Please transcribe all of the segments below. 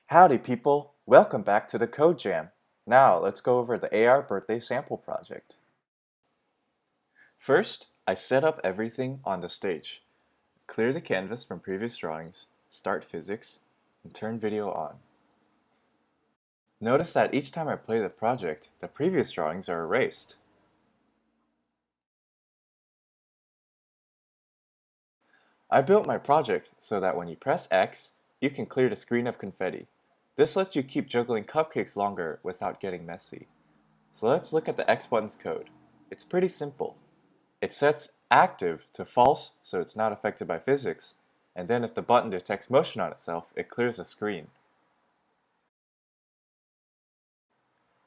Howdy people, welcome back to the Code Jam. Now let's go over the AR birthday sample project. First, I set up everything on the stage. Clear the canvas from previous drawings, start physics, and turn video on. Notice that each time I play the project, the previous drawings are erased. I built my project so that when you press X, you can clear the screen of confetti. This lets you keep juggling cupcakes longer without getting messy. So let's look at the X button's code. It's pretty simple. It sets active to false so it's not affected by physics, and then if the button detects motion on itself, it clears the screen.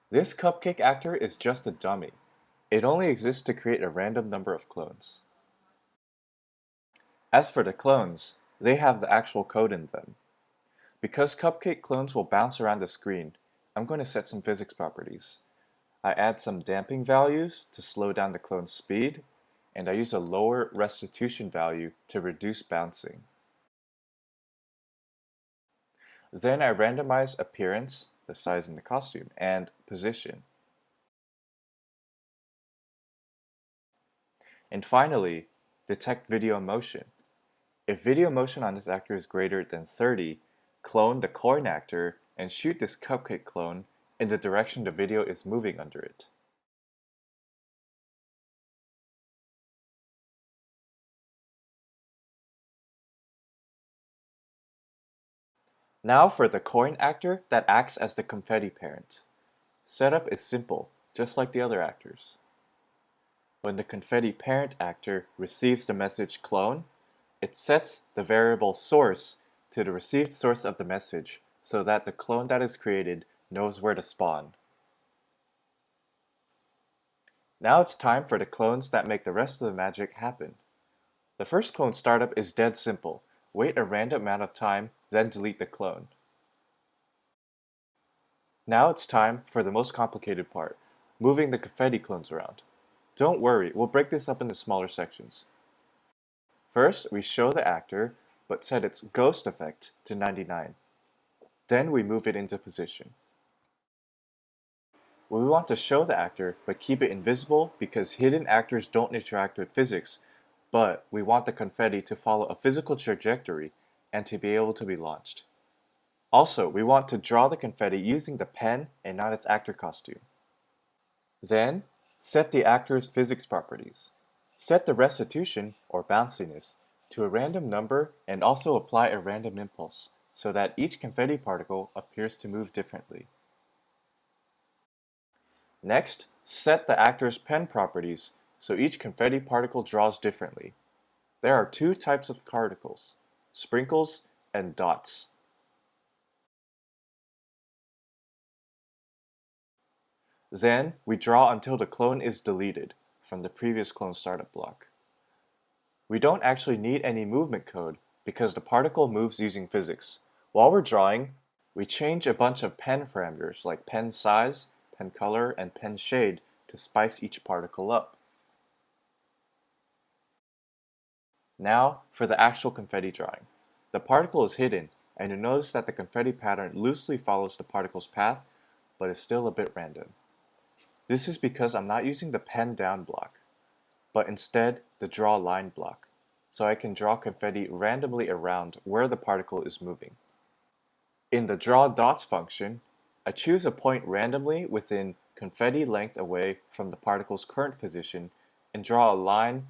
This cupcake actor is just a dummy. It only exists to create a random number of clones. As for the clones, they have the actual code in them. Because cupcake clones will bounce around the screen, I'm going to set some physics properties. I add some damping values to slow down the clone's speed, and I use a lower restitution value to reduce bouncing. Then I randomize appearance, the size in the costume, and position. And finally, detect video motion. If video motion on this actor is greater than 30, clone the coin actor and shoot this cupcake clone in the direction the video is moving under it. Now for the coin actor that acts as the confetti parent. Setup is simple, just like the other actors. When the confetti parent actor receives the message clone, it sets the variable source to the received source of the message so that the clone that is created knows where to spawn. Now it's time for the clones that make the rest of the magic happen. The first clone startup is dead simple. Wait a random amount of time, then delete the clone. Now it's time for the most complicated part, moving the confetti clones around. Don't worry, we'll break this up into smaller sections. First, we show the actor, but set its ghost effect to 99. Then we move it into position. We want to show the actor, but keep it invisible because hidden actors don't interact with physics, but we want the confetti to follow a physical trajectory and to be able to be launched. Also, we want to draw the confetti using the pen and not its actor costume. Then, set the actor's physics properties. Set the restitution, or bounciness, to a random number and also apply a random impulse, so that each confetti particle appears to move differently. Next, set the actor's pen properties, so each confetti particle draws differently. There are two types of particles, sprinkles and dots. Then, we draw until the clone is deleted from the previous clone startup block. We don't actually need any movement code because the particle moves using physics. While we're drawing, we change a bunch of pen parameters like pen size, pen color, and pen shade to spice each particle up. Now for the actual confetti drawing. The particle is hidden, and you'll notice that the confetti pattern loosely follows the particle's path, but is still a bit random. This is because I'm not using the pen down block, but instead the draw line block, so I can draw confetti randomly around where the particle is moving. In the draw dots function, I choose a point randomly within confetti length away from the particle's current position and draw a line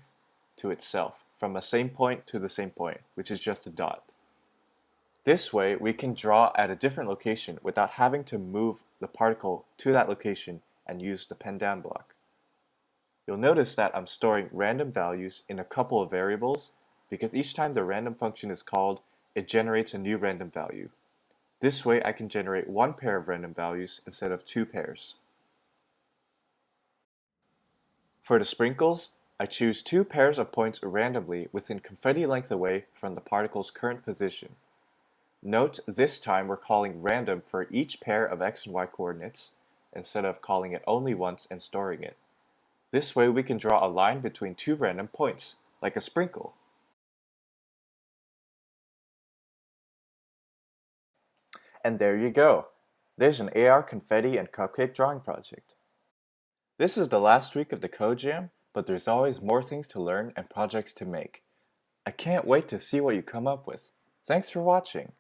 to itself from the same point to the same point, which is just a dot. This way, we can draw at a different location without having to move the particle to that location and use the pen down block. You'll notice that I'm storing random values in a couple of variables because each time the random function is called, it generates a new random value. This way I can generate one pair of random values instead of two pairs. For the sprinkles, I choose two pairs of points randomly within confetti length away from the particle's current position. Note this time we're calling random for each pair of x and y coordinates instead of calling it only once and storing it. This way we can draw a line between two random points, like a sprinkle. And there you go. There's an AR confetti and cupcake drawing project. This is the last week of the Code Jam, but there's always more things to learn and projects to make. I can't wait to see what you come up with. Thanks for watching.